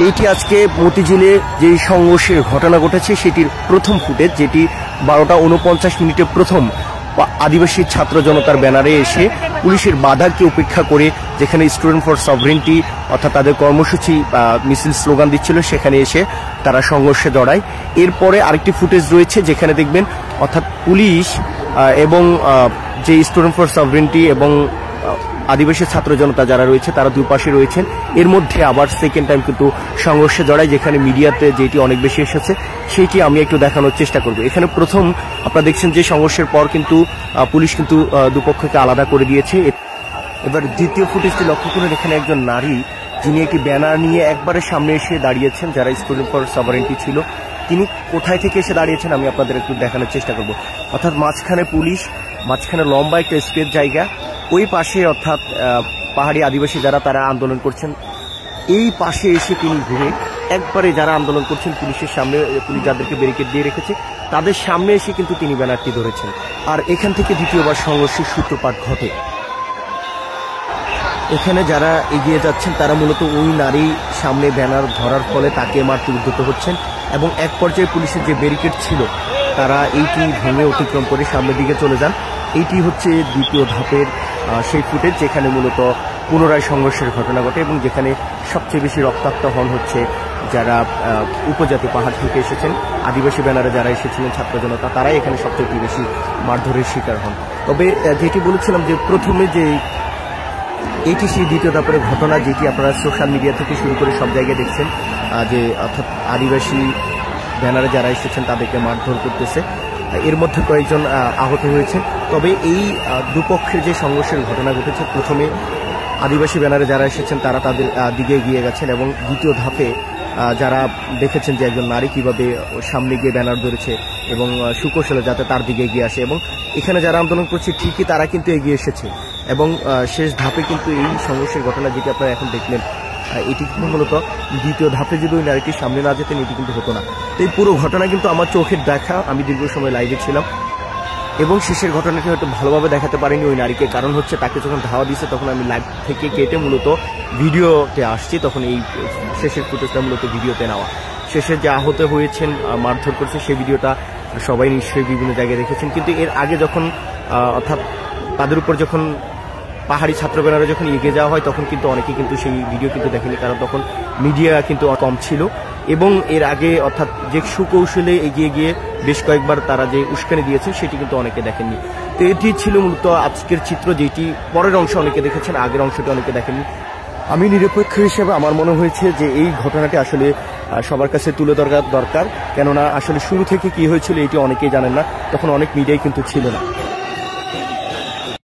এইটি আজকে মতিঝিলে যে সংঘর্ষের ঘটনা ঘটেছে সেটির প্রথম ফুটেজ, যেটি 12:49 প্রথম আদিবাসী ছাত্র জনতার ব্যানারে এসে পুলিশের বাধাকে উপেক্ষা করে যেখানে স্টুডেন্ট ফর সভরেন্টি অর্থাৎ তাদের কর্মসূচি মিছিল স্লোগান দিচ্ছিল সেখানে এসে তারা সংঘর্ষে জড়ায়। এরপরে আরেকটি ফুটেজ রয়েছে যেখানে দেখবেন অর্থাৎ পুলিশ এবং যে স্টুডেন্ট ফর সভরেন্টি এবং আদিবাসী ছাত্র জনতা যারা রয়েছে তারা দুই পাশে রয়েছেন। এর মধ্যে আবার সেকেন্ড টাইম কিন্তু সংঘর্ষে জড়ায়, যেখানে মিডিয়াতে যেটি অনেক বেশি এসেছে সেইটি আমি একটু দেখানোর চেষ্টা করব। এখানে প্রথম আপনারা দেখছেন যে সংঘর্ষের পর কিন্তু পুলিশ কিন্তু দুপক্ষকে আলাদা করে দিয়েছে। এবার দ্বিতীয় ফুটেজটি লক্ষ্য করুন, এখানে একজন নারী যিনি একটি ব্যানার নিয়ে একবারে সামনে এসে দাঁড়িয়েছেন, যারা স্টুডেন্ট ফর সভারেন্টি ছিল তিনি কোথায় থেকে এসে দাঁড়িয়েছেন আমি আপনাদের একটু দেখানোর চেষ্টা করব। অর্থাৎ মাঝখানে পুলিশ, মাঝখানে লম্বা একটা স্পেস জায়গা, ওই পাশে অর্থাৎ পাহাড়ি আদিবাসী যারা তারা আন্দোলন করছেন এই পাশে এসে তিনি ঘুরে একবারে যারা আন্দোলন করছেন পুলিশের সামনে, পুলিশ যাদেরকে ব্যারিকেড দিয়ে রেখেছে তাদের সামনে এসে কিন্তু তিনি ব্যানারটি ধরেছেন। আর এখান থেকে দ্বিতীয়বার সংঘর্ষের সূত্রপাত ঘটে। এখানে যারা এগিয়ে যাচ্ছেন তারা মূলত ওই নারী সামনে ব্যানার ধরার ফলে তাকে মারতে উদ্যত হচ্ছেন এবং এক পর্যায়ে পুলিশের যে ব্যারিকেড ছিল তারা এইটি ভেঙে অতিক্রম করে সামনের দিকে চলে যান। এইটি হচ্ছে দ্বিতীয় ধাপের সেই ফুটেজ যেখানে মূলত পুনরায় সংঘর্ষের ঘটনা ঘটে এবং যেখানে সবচেয়ে বেশি রক্তাক্ত হন হচ্ছে যারা উপজাতি পাহাড় থেকে এসেছেন, আদিবাসী ব্যানারে যারা এসেছিলেন ছাত্র জনতা, তারাই এখানে সবচেয়ে বেশি মারধরের শিকার হন। তবে যেটি বলেছিলাম যে প্রথমে যে এটি সেই দ্বিতীয় ধাপের ঘটনা, যেটি আপনারা সোশ্যাল মিডিয়া থেকে শুরু করে সব জায়গায় দেখছেন যে অর্থাৎ আদিবাসী ব্যানারে যারা এসেছেন তাদেরকে মারধর করতেছে। এর মধ্যে কয়েকজন আহত হয়েছে। তবে এই দুপক্ষের যে সংঘর্ষের ঘটনা ঘটেছে, প্রথমে আদিবাসী ব্যানারে যারা এসেছেন তারা তাদের দিকে এগিয়ে গেছেন এবং দ্বিতীয় ধাপে যারা দেখেছেন যে একজন নারী কিভাবে সামনে গিয়ে ব্যানার ধরেছে এবং সুকৌশলে যাতে তার দিকে এগিয়ে আসে এবং এখানে যারা আন্দোলন করছে ঠিকই তারা কিন্তু এগিয়ে এসেছে এবং শেষ ধাপে কিন্তু এই সংঘর্ষের ঘটনা যেটি আপনারা এখন দেখলেন এটি কিন্তু মূলত দ্বিতীয় ধাপে যদি ওই নারীটির সামনে না যেতেন এটি কিন্তু হতো না। তো এই পুরো ঘটনা কিন্তু আমার চোখের দেখা, আমি দীর্ঘ সময় লাইভে ছিলাম এবং শেষের ঘটনাটি হয়তো ভালোভাবে দেখাতে পারিনি ওই নারীকে, কারণ হচ্ছে তাকে যখন ধাওয়া দিয়েছে তখন আমি লাইভ থেকে কেটে মূলত ভিডিওতে আসছি, তখন এই শেষের ফুটেজটা মূলত ভিডিওতে নেওয়া। শেষে যে আহত হয়েছেন মারধর করছে সেই ভিডিওটা সবাই নিশ্চয়ই বিভিন্ন জায়গায় দেখেছেন, কিন্তু এর আগে যখন অর্থাৎ তাদের উপর যখন পাহাড়ি ছাত্র ব্যানারে যখন এগিয়ে যাওয়া হয় তখন কিন্তু অনেকে কিন্তু সেই ভিডিও কিন্তু দেখেনি, কারণ তখন মিডিয়া কিন্তু কম ছিল এবং এর আগে অর্থাৎ যে সুকৌশলে এগিয়ে গিয়ে বেশ কয়েকবার তারা যে উস্কানি দিয়েছে সেটি কিন্তু অনেকে দেখেননি। তো এটি ছিল মূলত আজকের চিত্র, যেটি পরের অংশ অনেকে দেখেছেন, আগের অংশটি অনেকে দেখেননি। আমি নিরপেক্ষ হিসেবে আমার মনে হয়েছে যে এই ঘটনাটি আসলে সবার কাছে তুলে ধরা দরকার, কেননা আসলে শুরু থেকে কি হয়েছিল এটি অনেকেই জানেন না, তখন অনেক মিডিয়াই কিন্তু ছিল না।